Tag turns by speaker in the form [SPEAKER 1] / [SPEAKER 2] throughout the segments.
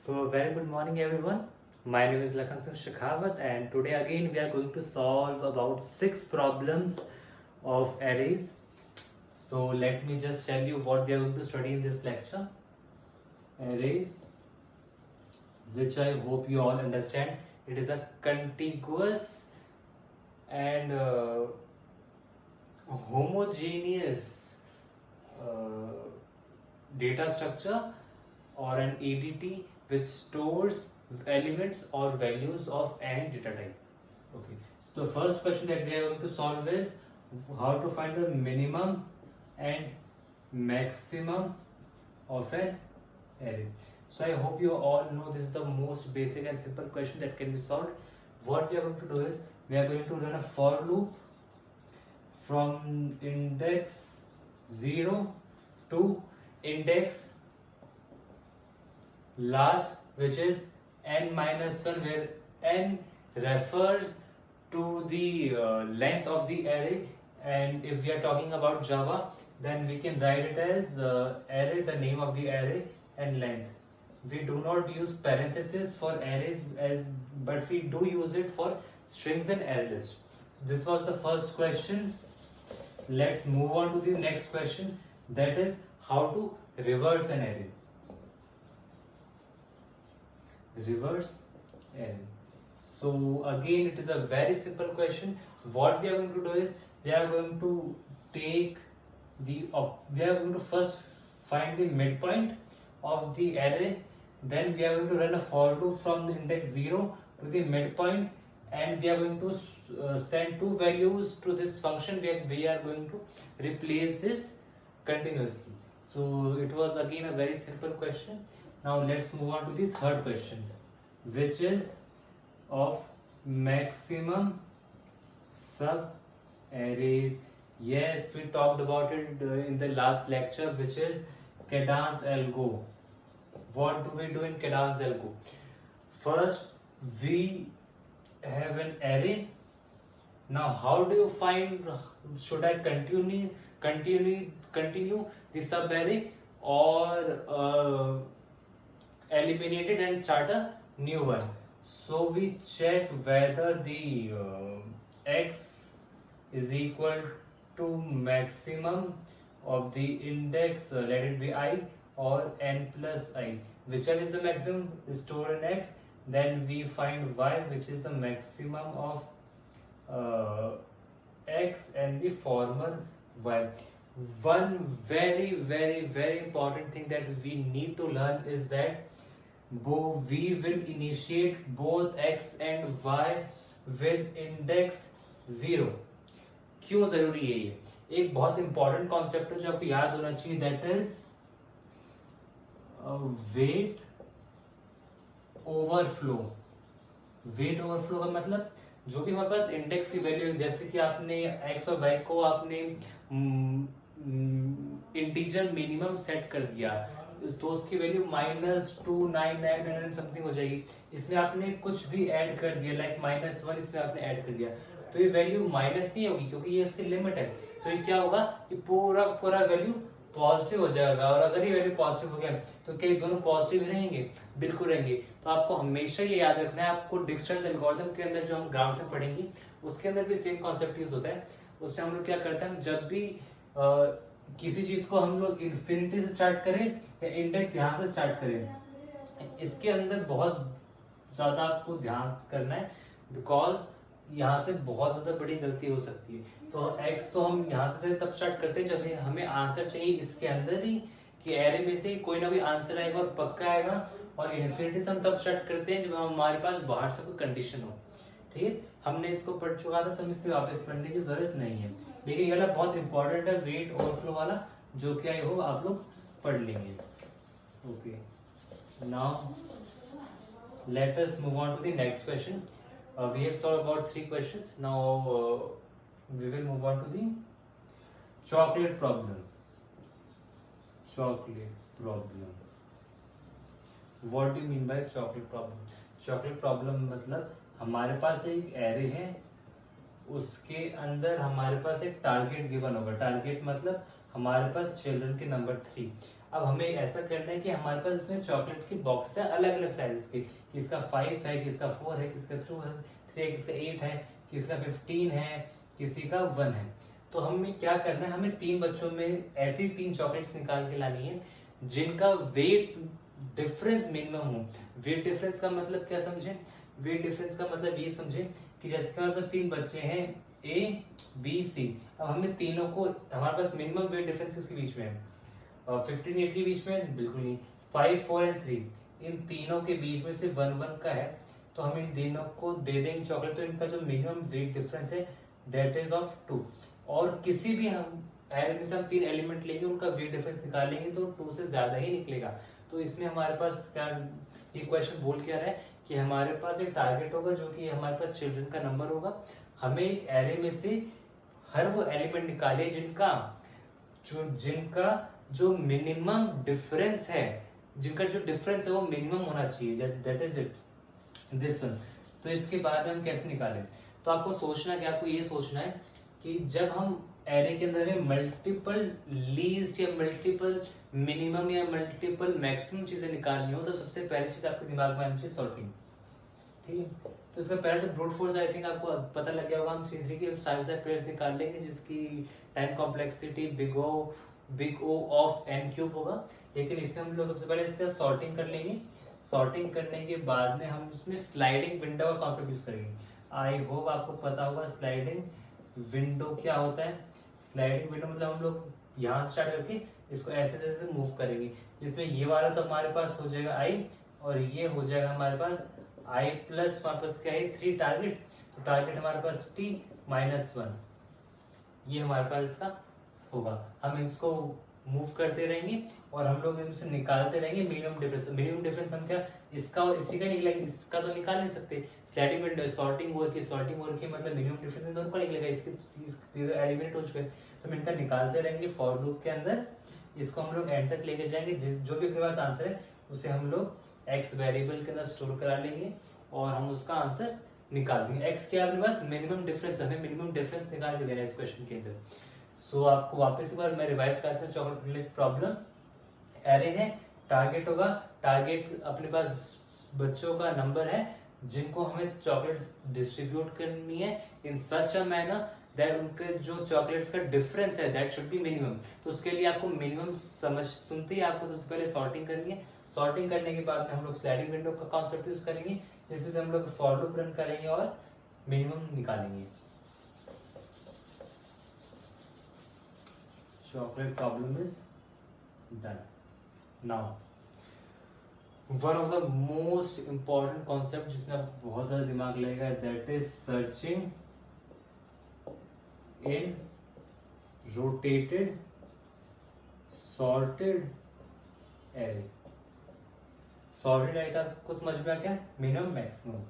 [SPEAKER 1] So, very good morning, everyone. My name is Lakhan Singh Shekhawat, and today again we are going to solve about 6 problems of arrays. So, let me just tell you what we are going to study in this lecture. Arrays, which I hope you all understand. It is a contiguous and homogeneous data structure or an ADT which stores elements or values of any data type. Okay. So the first question that we are going to solve is how to find the minimum and maximum of an array. So I hope you all know this is the most basic and simple question that can be solved. What we are going to do is we are going to run a for loop from index 0 to index last, which is n minus 1, where n refers to the length of the array, and if we are talking about Java, then we can write it as array, the name of the array, and length. We do not use parentheses for arrays but we do use it for strings and array list. This was the first question. Let's move on to the next question, that is how to reverse an array. Reverse array. So again, it is a very simple question. What we are going to do is we are going to first find the midpoint of the array, then we are going to run a for loop from the index 0 to the midpoint, and we are going to send two values to this function where we are going to replace this continuously. So it was again a very simple question. Now let's move on to the third question, which is of maximum sub arrays. Yes, we talked about it in the last lecture, which is Cadence algo. What do we do in Cadence algo? First, we have an array. Now, how do you find? Should I continue the sub array or eliminate it and start a new one? So we check whether the x is equal to maximum of the index, let it be I, or n plus I. Whichever is the maximum is stored in x. Then we find y, which is the maximum of x and the former y. One very important thing that we need to learn is that we will initiate both x and y with index 0. क्यों जरूरी है ये? एक बहुत important concept है जो आपको याद होना चाहिए, that is weight overflow. Weight overflow का मतलब जो भी हमारे पास इंडेक्स की वैल्यू, जैसे कि आपने एक्स और वाई को आपने इंटीजर मिनिमम सेट कर दिया, तो उसकी वैल्यू -2999 समथिंग हो जाएगी. इसमें आपने कुछ भी ऐड कर दिया, लाइक -1 इसमें आपने ऐड कर दिया, तो ये वैल्यू माइनस नहीं होगी क्योंकि ये इसकी लिमिट है. तो ये क्या होगा, ये पूरा वैल्यू पॉजिटिव हो जाएगा. और अगर ये वैल्यू पॉजिटिव हो गया तो क्या ये दोनों पॉजिटिव रहेंगे? बिल्कुल रहेंगे. तो आपको हमेशा ये याद रखना है. आपको डिक्सटर्स एल्गोरिथम के अंदर जो हम ग्राफ्स में पढ़ेंगे उसके अंदर भी सेम कॉन्सेप्ट यूज होता है. उसमें हम लोग क्या करते हैं, जब भी किसी चीज को हम लोग इन्फिनिटी से स्टार्ट करें या इंडेक्स यहाँ से स्टार्ट करें, इसके अंदर बहुत ज्यादा आपको ध्यान करना है, बिकॉज यहाँ से बहुत ज्यादा बड़ी गलती हो सकती है. तो x तो हम यहाँ से तब स्टार्ट करते हैं जब हमें आंसर चाहिए इसके अंदर ही, कि एरे में से कोई ना कोई आंसर आएगा और पक्का आएगा. और इन्फिनिटी से हम तब स्टार्ट करते हैं जब हमारे पास बाहर से कोई कंडीशन हो. ठीक है, हमने इसको पढ़ चुका था तो हमें इससे वापस पढ़ने की जरूरत नहीं है. लेकिन ये वाला बहुत इंपॉर्टेंट है, वेट ओवरफ्लो वाला, जो कि आई होप आप लोग पढ़ लेंगे. Okay, now let us move on to the next question. We have solved about 3 questions. Now we will move on to the chocolate problem. Chocolate problem. What do you mean by chocolate problem? Chocolate problem मतलब हमारे पास एक array है, उसके अंदर हमारे पास एक target given होगा. Target मतलब हमारे पास चिल्ड्रन के नंबर 3. अब हमें ऐसा करना है कि हमारे पास इसमें चॉकलेट की बॉक्स है अलग अलग साइजेस की, किसका 5 है, किसका 4 है, किसका 3 है, किसका 8 है, किसका 15 है, किसी का 1 है। तो हमें क्या करना है, हमें 3 बच्चों में ऐसी 3 चॉकलेट्स निकाल के लानी है जिनका वेट डिफरेंस मिनिमम हो। वेट डिफरेंस का मतलब क्या समझे, वेट डिफरेंस का मतलब ये समझे कि जैसे कि हमारे पास 3 बच्चे हैं ए बी सी, अब हमें तीनों को, हमारे पास मिनिमम वेट डिफरेंस किसके बीच में है, 15 8 के बीच में बिल्कुल नहीं, 5 4 एंड 3, इन तीनों के बीच में से 1 1 का है, तो हम इन तीनों को दे देंगे चॉकलेट। तो इनका जो मिनिमम वेट डिफरेंस है दैट इज ऑफ 2। और किसी भी हम एरे में से हम 3 एलिमेंट लेंगे, उनका वेट डिफरेंस निकालेंगे तो 2 से ज्यादा ही निकलेगा। तो इसमें हमारे पास क्या ये क्वेश्चन बोल क्या रहा है कि हमारे पास एक टारगेट होगा जो कि हमारे पास चिल्ड्रन का नंबर होगा, हमें एक एरे में से हर वो एलिमेंट निकाले जिनका जो मिनिमम डिफरेंस है, जिनका जो डिफरेंस है वो मिनिमम होना चाहिए, that is it this one. तो इसके बाद हम कैसे निकालें, तो आपको सोचना कि आपको ये सोचना है कि जब हम एरे के अंदर में मल्टीपल लीस्ट या मल्टीपल मिनिमम या मल्टीपल मैक्सिमम चीजें निकालनी हो, तो सबसे पहली चीज आपके दिमाग में आनी चाहिए सॉर्टिंग। ठीक है, तो इसका पहले तो ब्रूट फोर्स आई थिंक आपको पता लग गया होगा, हम C3 के सारे पेयर्स निकाल लेंगे जिसकी time complexity big O of n cube होगा। लेकिन इसमें हम लोग सबसे पहले इसका सॉर्टिंग कर लेंगे। सॉर्टिंग करने के बाद में हम इसमें स्लाइडिंग विंडो का कॉन्सेप्ट यूज करेंगे। आई होप आपको पता होगा स्लाइडिंग विंडो क्या होता है। स्लाइडिंग विंडो मतलब हम लोग यहाँ स्टार्ट करके इसको ऐसे जैसे मूव करेंगे, जिसमें ये वाला तो हमारे पास हो जाएगा i और ये हो जाएगा हमारे पास i प्लस हमारे पास क्या है 3 टारगेट, तो टारगेट हमारे पास t माइनस 1, ये हमारे पास इसका होगा। हम इसको मूव करते रहेंगे और हम लोग इनसे निकालते रहेंगे मिनिमम डिफरेंस। मिनिमम डिफरेंस हम क्या इसका और इसी का निकलेगा, इसका तो निकाल नहीं सकते। स्लाइडिंग विंडो सॉर्टिंग वर्क की मतलब मिनिमम डिफरेंस दोनों का निकलेगा, इसके एलिमिनेट हो चुके हैं, तो हम इनका निकालते रहेंगे फॉर लूप के अंदर। इसको हम लोग एंड तक लेके जाएंगे, जो भी अपने पास आंसर है उसे हम लोग एक्स वेरिएबल के अंदर स्टोर करा लेंगे और हम उसका आंसर निकाल देंगे। एक्स क्या अपने पास मिनिमम डिफरेंस, हमें मिनिमम डिफरेंस निकाल के देना है इस क्वेश्चन के अंदर। सो आपको वापस एक बार मैं रिवाइज करता हूँ चॉकलेट रिलेटेड प्रॉब्लम। एरे है, टारगेट होगा, टारगेट अपने पास बच्चों का नंबर है जिनको हमें चॉकलेट्स डिस्ट्रीब्यूट करनी है इन सच अ मैनर दैट उनके जो चॉकलेट्स का डिफरेंस है दैट शुड बी मिनिमम। तो उसके लिए आपको मिनिमम सुनते ही आपको सबसे पहले सॉर्टिंग करनी है। सॉर्टिंग करने के बाद में हम लोग स्लाइडिंग विंडो का कॉन्सेप्ट यूज करेंगे, जिसमें से हम लोग फॉर लूप रन करेंगे और मिनिमम निकालेंगे। chocolate problem is done. Now, one of the most important concept जिसमें आपको बहुत ज़्यादा दिमाग लगेगा that is searching in rotated sorted array. Sorted array का कुछ समझ में आ गया, मिनिमम मैक्सिमम।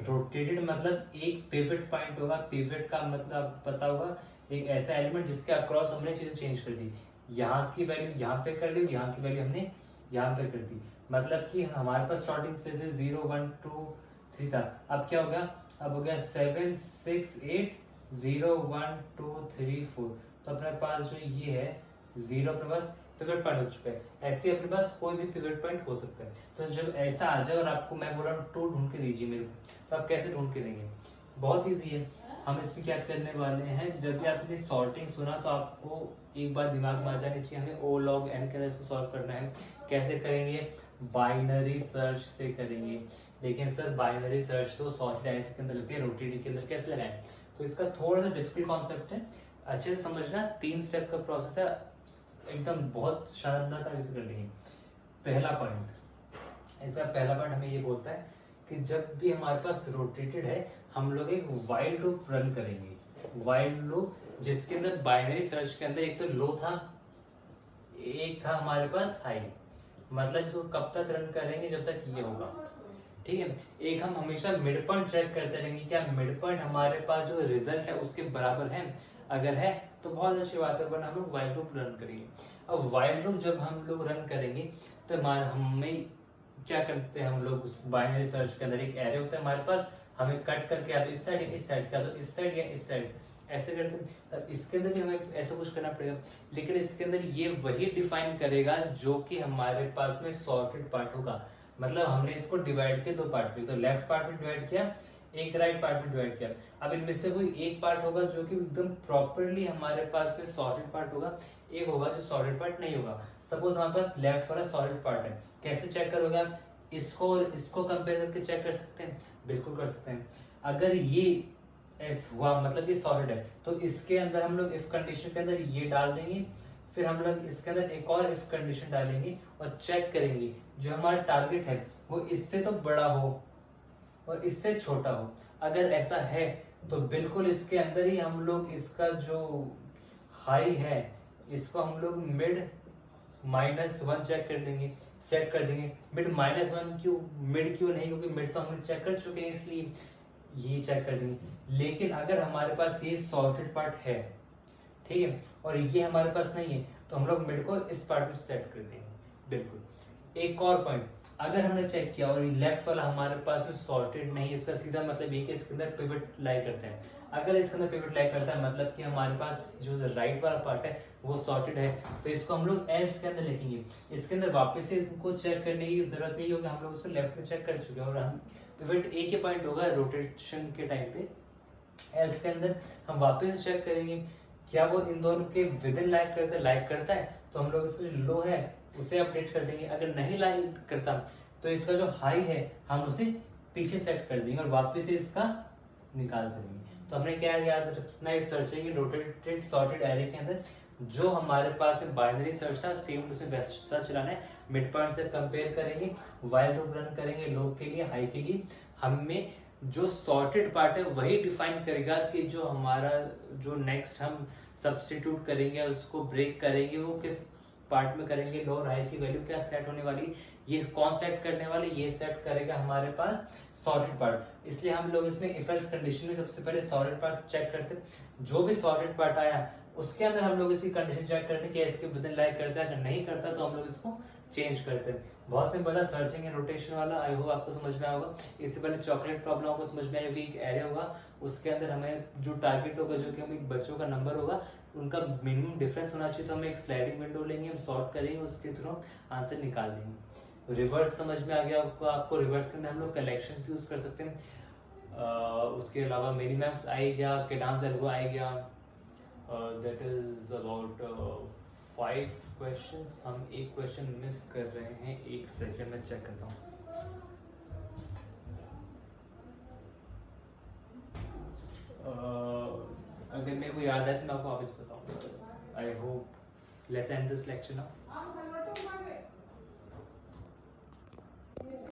[SPEAKER 1] रोटेटेड मतलब एक पिवट पॉइंट होगा, पिवट का मतलब पता होगा एक ऐसा एलिमेंट जिसके अक्रॉस हमने चीजें चेंज कर दी, यहाँ की वैल्यू यहाँ पे कर दी, यहाँ की वैल्यू हमने यहाँ पे कर दी। मतलब कि हमारे पास स्टार्टिंग से 0 1 2 3 था, अब क्या हो गया, अब हो गया 7 6 8 0 1 2 3 4। तो अपने पास जो ये है 0 अपने पास पिवट पॉइंट हो चुका है। ऐसे अपने पास कोई भी पिवट पॉइंट हो सकता है। तो जब ऐसा आ जाए और आपको मैं बोल रहा हूँ 2 ढूंढ के दीजिए मेरे को, तो आप कैसे ढूंढ के देंगे, बहुत ईजी है। हम इसमें क्या करने वाले हैं, जब भी आपने सॉर्टिंग सुना तो आपको एक बार दिमाग में आ जानी चाहिए, हमें O log n के अंदर इसको सॉल्व करना है। कैसे करेंगे, बाइनरी सर्च से करेंगे। लेकिन सर बाइनरी सर्च तो सॉर्टेड एरे के अंदर लगती है, रोटेटेड के अंदर कैसे लगाएं, तो इसका थोड़ा सा डिफिकल्ट कॉन्सेप्ट है, अच्छे से समझना। 3 स्टेप का प्रोसेस है, एकदम बहुत शानदार तरीके से कर लेंगे। पहला पॉइंट, इसका पहला पॉइंट हमें ये बोलता है कि जब भी हमारे पास रोटेटेड है हम लोग एक वाइल लूप रन करेंगे। वाइल लूप जिसके अंदर बाइनरी सर्च के अंदर एक तो लो था, एक था हमारे पास हाई, मतलब इसको कब तक रन करेंगे, जब तक ये होगा। ठीक है, एक हम हमेशा मिड पॉइंट चेक करते रहेंगे, क्या मिड पॉइंट हमारे पास जो रिजल्ट है उसके बराबर है, अगर है तो बहुत अच्छी बात है, वरना हम लोग वाइल लूप रन करेंगे। अब वाइल लूप जब हम लोग रन करेंगे तो हमें क्या करते हैं, हम लोग उस बाइनरी सर्च के अंदर एक एरे होता है हमारे पास, हमें कट करके या तो इस साइड या इस साइड, या तो इस साइड या इस साइड ऐसे करते हैं, तब इसके अंदर भी हमें ऐसा कुछ करना पड़ेगा। लेकिन इसके अंदर ये वही डिफाइन करेगा जो कि हमारे पास में सॉर्टेड पार्ट होगा। मतलब हमने इसको डिवाइड किया 2 पार्ट में, तो लेफ्ट पार्ट में डिवाइड किया, एक राइट पार्ट में डिवाइड किया। अब इनमें से कोई एक पार्ट होगा जो कि एकदम प्रॉपरली हमारे पास में सॉर्टेड पार्ट होगा, एक होगा जो सॉर्टेड पार्ट नहीं होगा। सपोज हमारे पास लेफ्ट वाला सॉर्टेड पार्ट है, कैसे चेक करोगे आप? इसको और इसको कंपेयर करके चेक कर सकते हैं, बिल्कुल कर सकते हैं। अगर ये एस हुआ मतलब ये सॉलिड है, तो इसके अंदर हम लोग इस कंडीशन के अंदर ये डाल देंगे, फिर हम लोग इसके अंदर एक और इस कंडीशन डालेंगे और चेक करेंगे जो हमारा टारगेट है वो इससे तो बड़ा हो और इससे छोटा हो। अगर ऐसा है तो बिल्कुल इसके अंदर ही हम लोग इसका जो हाई है इसको हम लोग मिड -1 चेक कर देंगे, सेट कर देंगे। मिड -1 क्यों, मिड क्यों नहीं, क्योंकि मिड तो हमने चेक कर चुके हैं इसलिए ये चेक कर देंगे। लेकिन अगर हमारे पास ये सॉर्टेड पार्ट है, ठीक है, और ये हमारे पास नहीं है, तो हम लोग मिड को इस पार्ट में सेट कर देंगे, बिल्कुल। एक और पॉइंट, अगर हमने चेक किया और लेफ्ट वाला हमारे पास में सॉर्टेड नहीं, इसका सीधा मतलब ये कि इसके अंदर पिवट लाई करते हैं। अगर इसके अंदर पिवट लाई करता है मतलब कि हमारे पास जो राइट वाला पार्ट है वो सॉर्टेड है, तो इसको हम लोग एल्स के अंदर लिखेंगे। इसके अंदर वापस से इसको चेक करने की जरूरत नहीं होगी, हम लोग उसको लेफ्ट में चेक कर चुके हैं और हम पिवट एक ही पॉइंट होगा रोटेशन के टाइम पे। एल्स के अंदर हम वापस चेक करेंगे क्या वो इन दोनों के विद इन लाइक करता है, तो हम लोग इसका जो लो है उसे अपडेट कर देंगे। अगर नहीं लाइक करता तो इसका जो हाई है हम उसे पीछे सेट कर देंगे और वापस से इसका निकाल देंगे। तो हमने क्या याद रखना है, सर्चिंग रोटेटेड सॉर्टेड एरे के अंदर जो हमारे पास बाइनरी सर्च था सेम उसमें वैसा चलाना है। मिड पॉइंट से कंपेयर करेंगे, व्हाइल लूप रन करेंगे लो के लिए, हाई के लिए। हमें जो सॉर्टेड पार्ट है वही डिफाइन करेगा कि जो हमारा जो नेक्स्ट हम सब्स्टिट्यूट करेंगे उसको ब्रेक करेंगे वो किस पार्ट में करेंगे, लो और हाई की वैल्यू क्या सेट होने वाली, ये कौन सेट करने वाले, ये सेट करेगा हमारे पास सॉर्टेड पार्ट। इसलिए हम लोग इसमें इफ एल्स कंडीशन में सबसे पहले सॉर्टेड पार्ट चेक करते हैं। जो भी सॉर्टेड पार्ट आया उसके अंदर हम लोग इसकी कंडीशन चेक करते हैं कि इसके विदिन लाइक करता है, अगर नहीं करता तो हम लोग इसको चेंज करते हैं। बहुत सिंपल है सर्चिंग एंड रोटेशन वाला, आई होप आपको समझ में आएगा। इससे पहले चॉकलेट प्रॉब्लम आपको समझ में आएगी, एक एरे होगा उसके अंदर हमें जो टारगेट होगा जो कि हमें बच्चों का नंबर होगा उनका मिनिमम डिफरेंस होना चाहिए, तो हम एक स्लाइडिंग विंडो लेंगे, हम सॉर्ट करेंगे, उसके थ्रू आंसर निकाल देंगे। रिवर्स समझ में आ गया आपको रिवर्स के अंदर हम लोग कलेक्शंस भी यूज कर सकते हैं। उसके अलावा मिनिमैक्स आई गया, केडांस एल्गो आई गया, दैट इज अबाउट 5 क्वेश्चंस। हम एक क्वेश्चन मिस कर रहे हैं, एक सेकंड में चेक करता हूँ। अगर मेरे को याद है तो मैं आपको वापस बताऊंगा। I hope let's end this lecture now.